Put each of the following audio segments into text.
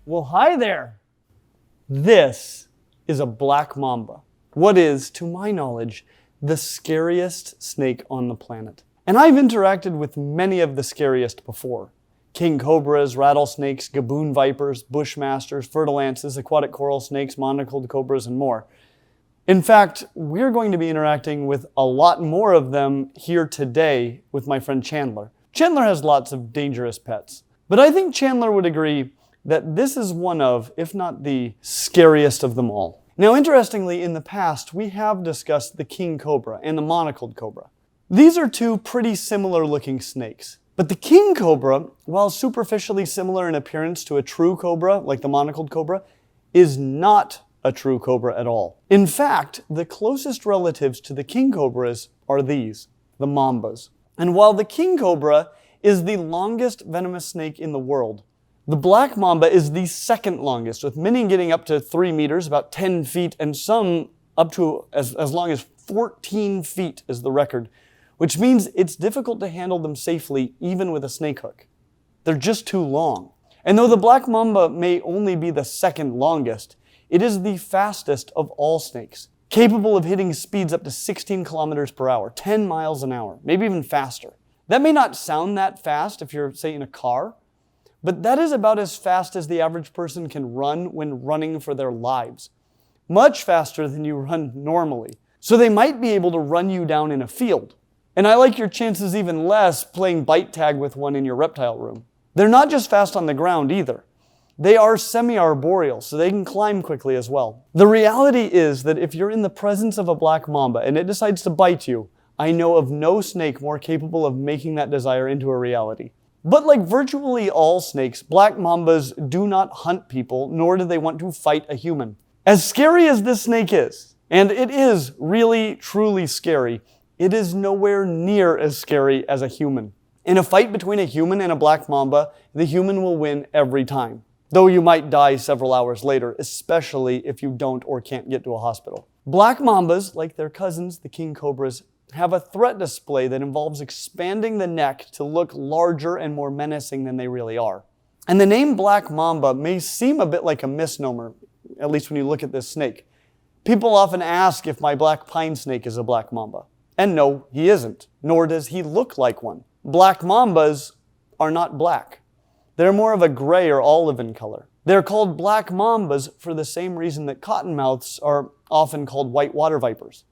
Well, hi there. This is a black mamba. What is, to my knowledge, the scariest snake on the planet. And I've interacted with many of the scariest before. King cobras, rattlesnakes, gaboon vipers, bushmasters, fertilances, aquatic coral snakes, monocled cobras, and more. In fact, we're going to be interacting with a lot more of them here today with my friend Chandler. Chandler has lots of dangerous pets, but I think Chandler would agree that this is one of, if not the scariest of them all. Now, interestingly, in the past, we have discussed the king cobra and the monocled cobra. These are two pretty similar looking snakes. But the king cobra, while superficially similar in appearance to a true cobra, like the monocled cobra, is not a true cobra at all. In fact, the closest relatives to the king cobras are these, the mambas. And while the king cobra is the longest venomous snake in the world, the black mamba is the second longest, with many getting up to 3 meters, about 10 feet, and some up to as long as 14 feet is the record, which means it's difficult to handle them safely even with a snake hook. They're just too long. And though the black mamba may only be the second longest, it is the fastest of all snakes, capable of hitting speeds up to 16 kilometers per hour, 10 miles an hour, maybe even faster. That may not sound that fast if you're, say, in a car, but that is about as fast as the average person can run when running for their lives. Much faster than you run normally. So they might be able to run you down in a field. And I like your chances even less playing bite tag with one in your reptile room. They're not just fast on the ground either. They are semi-arboreal, so they can climb quickly as well. The reality is that if you're in the presence of a black mamba and it decides to bite you, I know of no snake more capable of making that desire into a reality. But like virtually all snakes, black mambas do not hunt people, nor do they want to fight a human. As scary as this snake is, and it is really, truly scary, it is nowhere near as scary as a human. In a fight between a human and a black mamba, the human will win every time. Though you might die several hours later, especially if you don't or can't get to a hospital. Black mambas, like their cousins, the king cobras, have a threat display that involves expanding the neck to look larger and more menacing than they really are. And the name black mamba may seem a bit like a misnomer, at least when you look at this snake. People often ask if my black pine snake is a black mamba. And no, he isn't, nor does he look like one. Black mambas are not black. They're more of a gray or olive in color. They're called black mambas for the same reason that cottonmouths are often called white water vipers.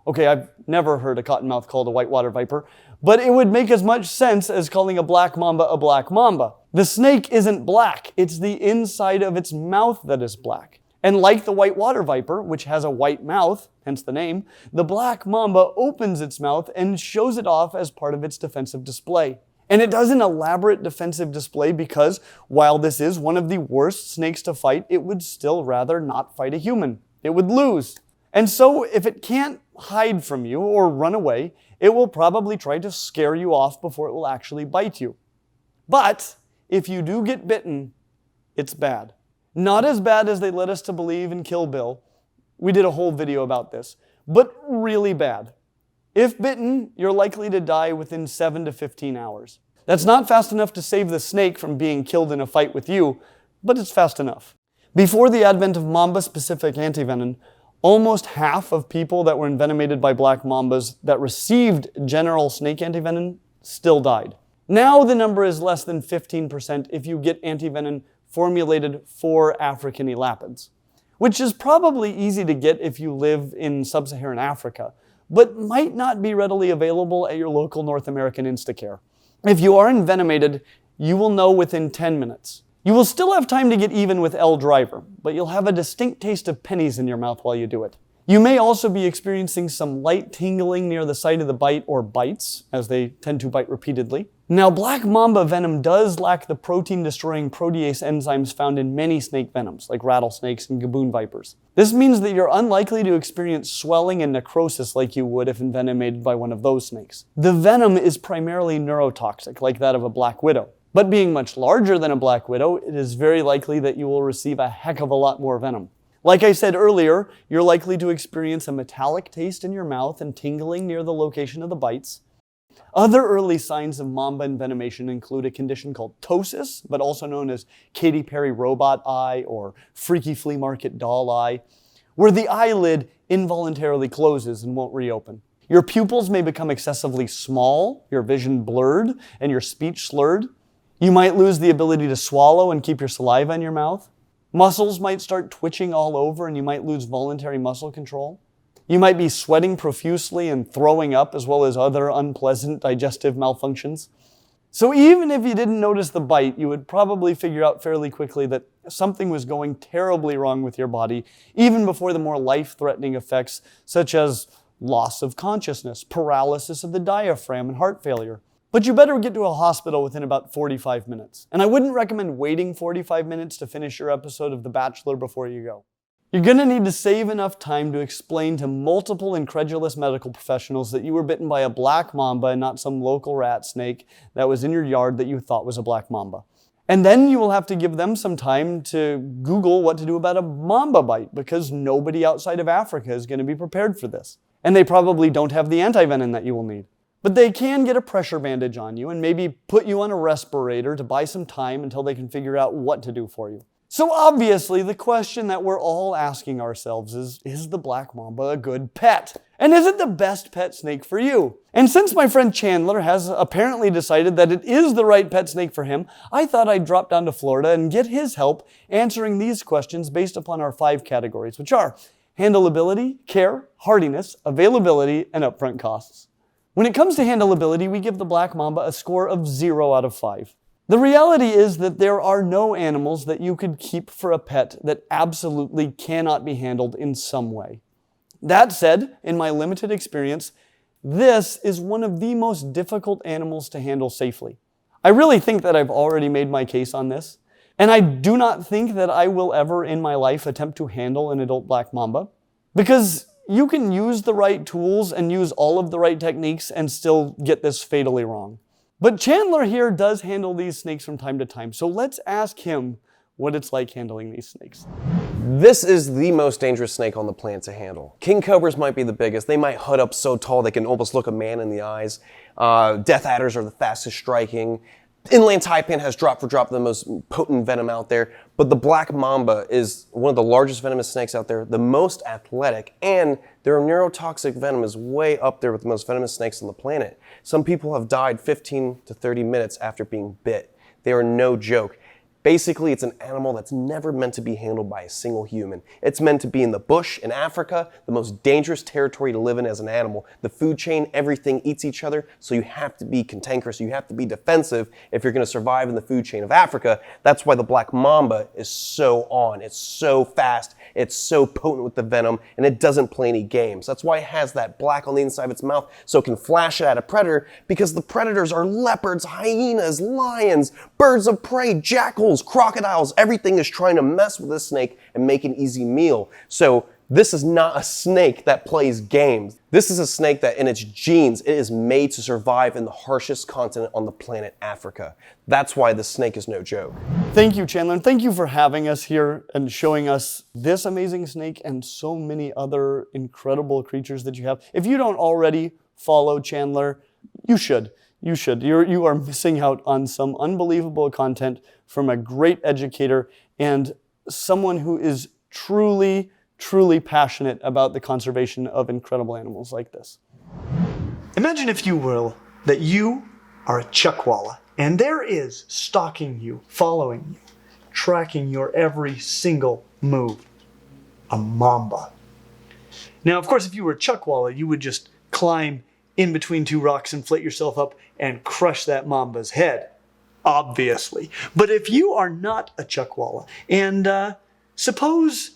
Okay, I've never heard a cottonmouth called a white water viper, but it would make as much sense as calling a black mamba. The snake isn't black, it's the inside of its mouth that is black. And like the white water viper, which has a white mouth, hence the name, the black mamba opens its mouth and shows it off as part of its defensive display. And it does an elaborate defensive display because, while this is one of the worst snakes to fight, it would still rather not fight a human. It would lose. And so, if it can't hide from you or run away, it will probably try to scare you off before it will actually bite you. But, if you do get bitten, it's bad. Not as bad as they led us to believe in Kill Bill. We did a whole video about this. But really bad. If bitten, you're likely to die within 7 to 15 hours. That's not fast enough to save the snake from being killed in a fight with you, but it's fast enough. Before the advent of mamba-specific antivenom, almost half of people that were envenomated by black mambas that received general snake antivenom still died. Now the number is less than 15% if you get antivenom formulated for African elapids, which is probably easy to get if you live in sub-Saharan Africa, but might not be readily available at your local North American Instacare. If you are envenomated, you will know within 10 minutes. You will still have time to get even with L. driver, but you'll have a distinct taste of pennies in your mouth while you do it. You may also be experiencing some light tingling near the site of the bite or bites, as they tend to bite repeatedly. Now, black mamba venom does lack the protein-destroying protease enzymes found in many snake venoms, like rattlesnakes and gaboon vipers. This means that you're unlikely to experience swelling and necrosis like you would if envenomated by one of those snakes. The venom is primarily neurotoxic, like that of a black widow. But being much larger than a black widow, it is very likely that you will receive a heck of a lot more venom. Like I said earlier, you're likely to experience a metallic taste in your mouth and tingling near the location of the bites. Other early signs of mamba envenomation include a condition called ptosis, but also known as Katy Perry robot eye or freaky flea market doll eye, where the eyelid involuntarily closes and won't reopen. Your pupils may become excessively small, your vision blurred, and your speech slurred. You might lose the ability to swallow and keep your saliva in your mouth. Muscles might start twitching all over and you might lose voluntary muscle control. You might be sweating profusely and throwing up, as well as other unpleasant digestive malfunctions. So even if you didn't notice the bite, you would probably figure out fairly quickly that something was going terribly wrong with your body, even before the more life-threatening effects such as loss of consciousness, paralysis of the diaphragm, and heart failure. But you better get to a hospital within about 45 minutes. And I wouldn't recommend waiting 45 minutes to finish your episode of The Bachelor before you go. You're going to need to save enough time to explain to multiple incredulous medical professionals that you were bitten by a black mamba and not some local rat snake that was in your yard that you thought was a black mamba. And then you will have to give them some time to Google what to do about a mamba bite, because nobody outside of Africa is going to be prepared for this. And they probably don't have the antivenom that you will need. But they can get a pressure bandage on you and maybe put you on a respirator to buy some time until they can figure out what to do for you. So obviously, the question that we're all asking ourselves is the black mamba a good pet? And is it the best pet snake for you? And since my friend Chandler has apparently decided that it is the right pet snake for him, I thought I'd drop down to Florida and get his help answering these questions based upon our 5 categories, which are handleability, care, hardiness, availability, and upfront costs. When it comes to handleability, we give the black mamba a score of 0 out of 5. The reality is that there are no animals that you could keep for a pet that absolutely cannot be handled in some way. That said, in my limited experience, this is one of the most difficult animals to handle safely. I really think that I've already made my case on this, and I do not think that I will ever in my life attempt to handle an adult black mamba, because you can use the right tools and use all of the right techniques and still get this fatally wrong. But Chandler here does handle these snakes from time to time, so let's ask him what it's like handling these snakes. This is the most dangerous snake on the planet to handle. King cobras might be the biggest. They might hood up so tall they can almost look a man in the eyes. Death adders are the fastest striking. Inland taipan has drop for drop the most potent venom out there, but the black mamba is one of the largest venomous snakes out there, the most athletic, and their neurotoxic venom is way up there with the most venomous snakes on the planet. Some people have died 15 to 30 minutes after being bit. They are no joke. Basically, it's an animal that's never meant to be handled by a single human. It's meant to be in the bush in Africa, the most dangerous territory to live in as an animal. The food chain, everything eats each other, so you have to be cantankerous, you have to be defensive if you're going to survive in the food chain of Africa. That's why the black mamba is so on. It's so fast, it's so potent with the venom, and it doesn't play any games. That's why it has that black on the inside of its mouth, so it can flash it at a predator, because the predators are leopards, hyenas, lions, birds of prey, jackals, crocodiles. Everything is trying to mess with this snake and make an easy meal. So this is not a snake that plays games. This is a snake that in its genes, it is made to survive in the harshest continent on the planet, Africa. That's why this snake is no joke. Thank you, Chandler, and thank you for having us here and showing us this amazing snake and so many other incredible creatures that you have. If you don't already follow Chandler, you should. You should. You are missing out on some unbelievable content from a great educator and someone who is truly, truly passionate about the conservation of incredible animals like this. Imagine, if you will, that you are a chuckwalla and there is stalking you, following you, tracking your every single move, a mamba. Now, of course, if you were a chuckwalla, you would just climb in between 2 rocks, inflate yourself up, and crush that mamba's head, obviously. But if you are not a chuckwalla, and suppose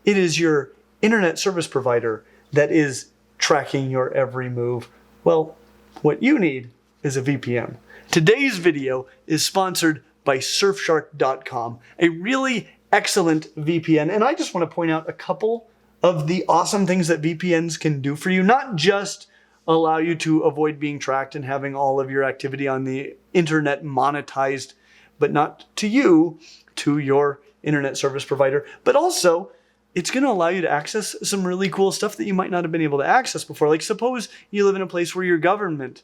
it is your internet service provider that is tracking your every move, well, what you need is a VPN. Today's video is sponsored by Surfshark.com, a really excellent VPN, and I just want to point out a couple of the awesome things that VPNs can do for you, not just allow you to avoid being tracked and having all of your activity on the internet monetized, but not to you, to your internet service provider, but also it's going to allow you to access some really cool stuff that you might not have been able to access before. Like suppose you live in a place where your government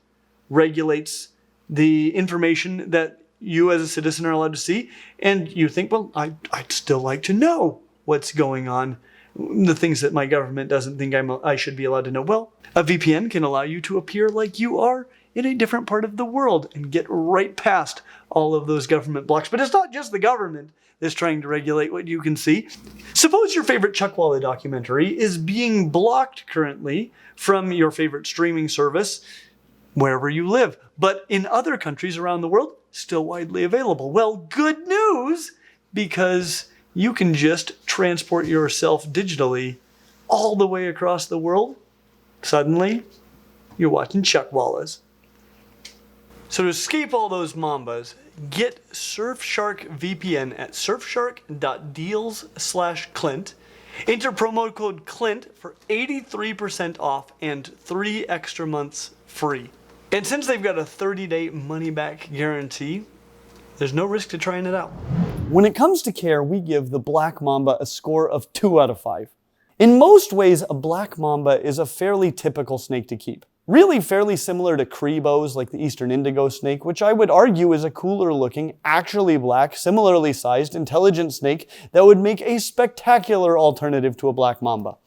regulates the information that you as a citizen are allowed to see. And you think, well, I'd still like to know what's going on, the things that my government doesn't think I should be allowed to know. Well, a VPN can allow you to appear like you are in a different part of the world and get right past all of those government blocks. But it's not just the government that's trying to regulate what you can see. Suppose your favorite Chuckwalla documentary is being blocked currently from your favorite streaming service wherever you live, but in other countries around the world, still widely available. Well, good news, because you can just transport yourself digitally all the way across the world. Suddenly, you're watching Chuckwallas. So to escape all those mambas, get Surfshark VPN at surfshark.deals/Clint. Enter promo code Clint for 83% off and 3 extra months free. And since they've got a 30-day money-back guarantee, there's no risk to trying it out. When it comes to care, we give the black mamba a score of 2 out of 5. In most ways, a black mamba is a fairly typical snake to keep. Really fairly similar to cribos like the eastern indigo snake, which I would argue is a cooler looking, actually black, similarly sized, intelligent snake that would make a spectacular alternative to a black mamba.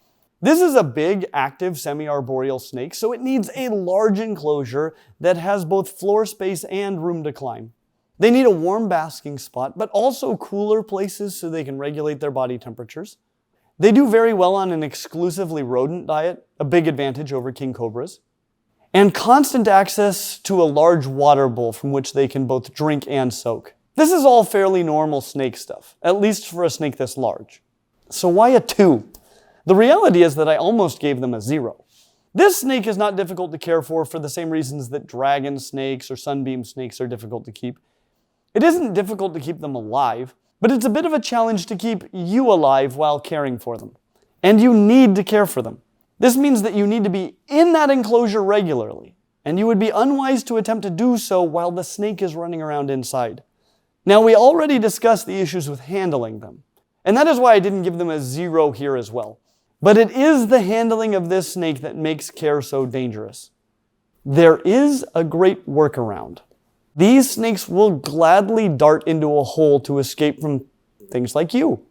This is a big, active, semi-arboreal snake, so it needs a large enclosure that has both floor space and room to climb. They need a warm basking spot, but also cooler places so they can regulate their body temperatures. They do very well on an exclusively rodent diet, a big advantage over king cobras. And constant access to a large water bowl from which they can both drink and soak. This is all fairly normal snake stuff, at least for a snake this large. So why a 2? The reality is that I almost gave them a 0. This snake is not difficult to care for the same reasons that dragon snakes or sunbeam snakes are difficult to keep. It isn't difficult to keep them alive, but it's a bit of a challenge to keep you alive while caring for them. And you need to care for them. This means that you need to be in that enclosure regularly, and you would be unwise to attempt to do so while the snake is running around inside. Now, we already discussed the issues with handling them, and that is why I didn't give them a 0 here as well. But it is the handling of this snake that makes care so dangerous. There is a great workaround. These snakes will gladly dart into a hole to escape from things like you.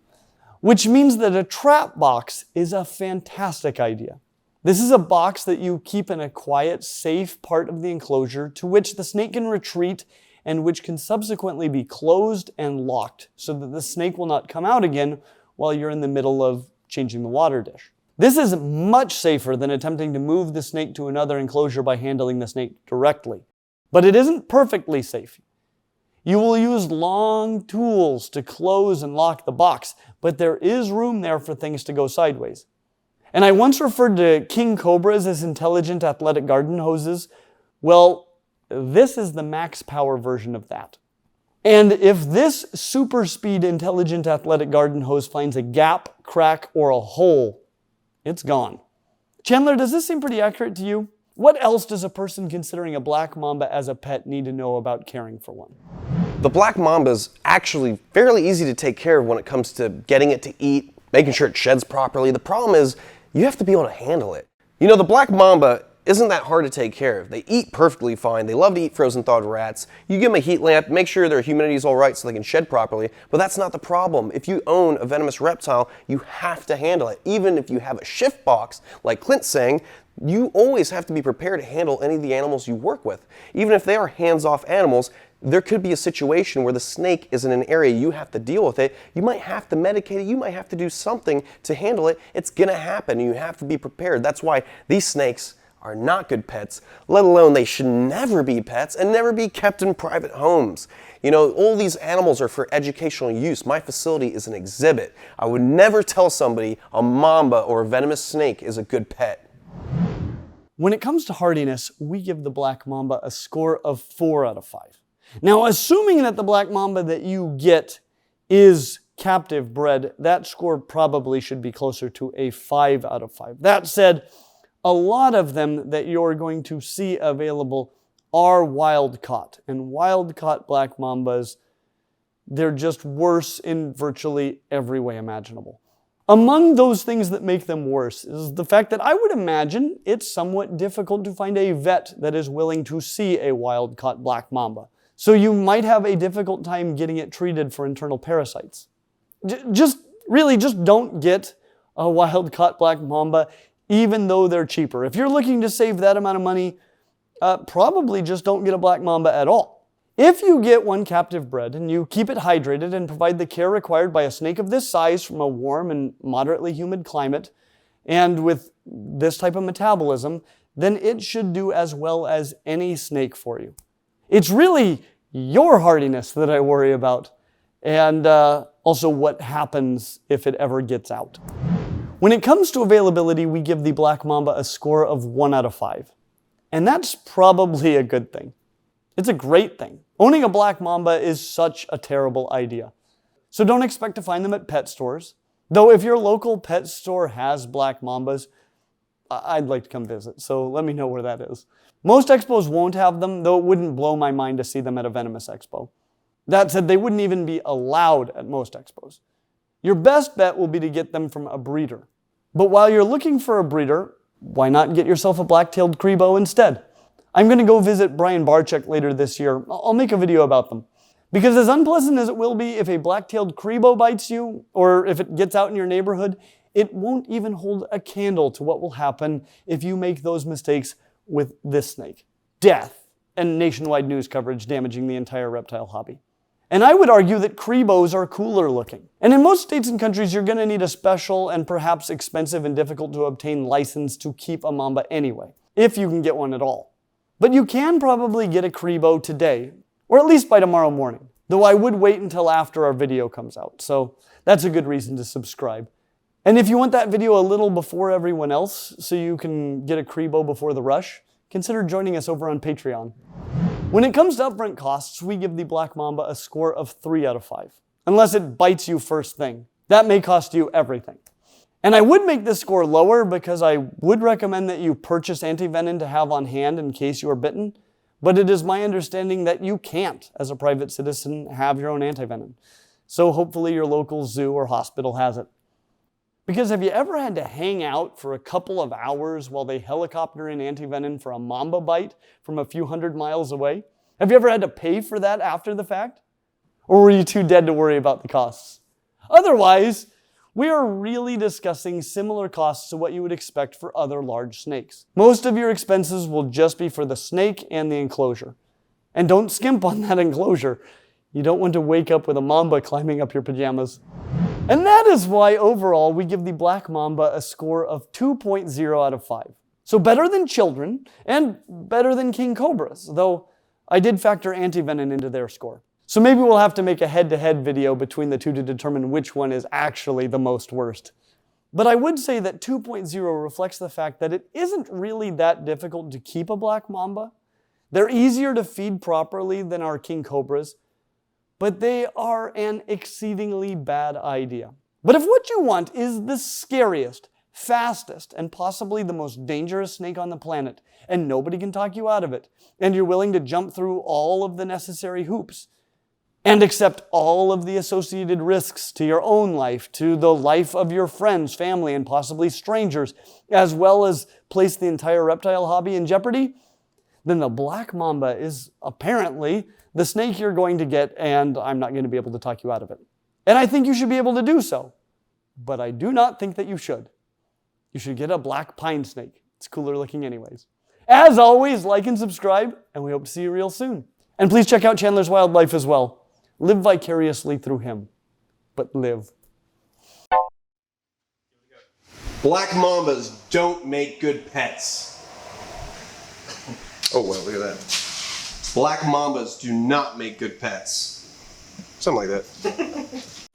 Which means that a trap box is a fantastic idea. This is a box that you keep in a quiet, safe part of the enclosure to which the snake can retreat and which can subsequently be closed and locked so that the snake will not come out again while you're in the middle of changing the water dish. This is much safer than attempting to move the snake to another enclosure by handling the snake directly. But it isn't perfectly safe. You will use long tools to close and lock the box, but there is room there for things to go sideways. And I once referred to king cobras as intelligent athletic garden hoses. Well, this is the max power version of that. And if this super speed intelligent athletic garden hose finds a gap, crack, or a hole, it's gone. Chandler, does this seem pretty accurate to you? What else does a person considering a black mamba as a pet need to know about caring for one? The black mamba is actually fairly easy to take care of when it comes to getting it to eat, making sure it sheds properly. The problem is you have to be able to handle it. You know, the black mamba isn't that hard to take care of. They eat perfectly fine. They love to eat frozen thawed rats. You give them a heat lamp, make sure their humidity is all right so they can shed properly, but that's not the problem. If you own a venomous reptile, you have to handle it. Even if you have a shift box, like Clint's saying, you always have to be prepared to handle any of the animals you work with. Even if they are hands-off animals, there could be a situation where the snake is in an area you have to deal with it. You might have to medicate it. You might have to do something to handle it. It's going to happen, and you have to be prepared. That's why these snakes are not good pets, let alone they should never be pets and never be kept in private homes. You know, all these animals are for educational use. My facility is an exhibit. I would never tell somebody a mamba or a venomous snake is a good pet. When it comes to hardiness, we give the black mamba a score of 4 out of 5. Now, assuming that the black mamba that you get is captive bred, that score probably should be closer to a 5 out of 5. That said, a lot of them that you're going to see available are wild caught. And wild caught black mambas, they're just worse in virtually every way imaginable. Among those things that make them worse is the fact that I would imagine it's somewhat difficult to find a vet that is willing to see a wild-caught black mamba. So you might have a difficult time getting it treated for internal parasites. Just don't get a wild-caught black mamba, even though they're cheaper. If you're looking to save that amount of money, probably just don't get a black mamba at all. If you get one captive bred and you keep it hydrated and provide the care required by a snake of this size from a warm and moderately humid climate, and with this type of metabolism, then it should do as well as any snake for you. It's really your hardiness that I worry about, and also what happens if it ever gets out. When it comes to availability, we give the black mamba a score of 1 out of 5. And that's probably a good thing. It's a great thing. Owning a black mamba is such a terrible idea. So don't expect to find them at pet stores. Though if your local pet store has black mambas, I'd like to come visit, so let me know where that is. Most expos won't have them, though it wouldn't blow my mind to see them at a venomous expo. That said, they wouldn't even be allowed at most expos. Your best bet will be to get them from a breeder. But while you're looking for a breeder, why not get yourself a black-tailed cribo instead? I'm going to go visit Brian Barczyk later this year. I'll make a video about them. Because as unpleasant as it will be if a black-tailed cribo bites you, or if it gets out in your neighborhood, it won't even hold a candle to what will happen if you make those mistakes with this snake. Death and nationwide news coverage damaging the entire reptile hobby. And I would argue that cribos are cooler looking. And in most states and countries, you're going to need a special and perhaps expensive and difficult to obtain license to keep a mamba anyway, if you can get one at all. But you can probably get a cribo today, or at least by tomorrow morning, though I would wait until after our video comes out, so that's a good reason to subscribe. And if you want that video a little before everyone else, so you can get a cribo before the rush, consider joining us over on Patreon. When it comes to upfront costs, we give the black mamba a score of 3 out of 5, unless it bites you first thing. That may cost you everything. And I would make this score lower because I would recommend that you purchase antivenom to have on hand in case you are bitten, but it is my understanding that you can't, as a private citizen, have your own antivenom. So hopefully your local zoo or hospital has it. Because have you ever had to hang out for a couple of hours while they helicopter in antivenom for a mamba bite from a few hundred miles away? Have you ever had to pay for that after the fact? Or were you too dead to worry about the costs? Otherwise, we are really discussing similar costs to what you would expect for other large snakes. Most of your expenses will just be for the snake and the enclosure. And don't skimp on that enclosure. You don't want to wake up with a mamba climbing up your pajamas. And that is why overall we give the black mamba a score of 2.0 out of 5. So better than children and better than king cobras, though I did factor antivenom into their score. So maybe we'll have to make a head-to-head video between the two to determine which one is actually the most worst. But I would say that 2.0 reflects the fact that it isn't really that difficult to keep a black mamba. They're easier to feed properly than our king cobras, but they are an exceedingly bad idea. But if what you want is the scariest, fastest, and possibly the most dangerous snake on the planet, and nobody can talk you out of it, and you're willing to jump through all of the necessary hoops, and accept all of the associated risks to your own life, to the life of your friends, family, and possibly strangers, as well as place the entire reptile hobby in jeopardy, then the black mamba is apparently the snake you're going to get, and I'm not going to be able to talk you out of it. And I think you should be able to do so. But I do not think that you should. You should get a black pine snake. It's cooler looking anyways. As always, like and subscribe, and we hope to see you real soon. And please check out Chandler's Wildlife as well. Live vicariously through him, but live. Black mambas don't make good pets. Oh, well, look at that. Black mambas do not make good pets. Something like that.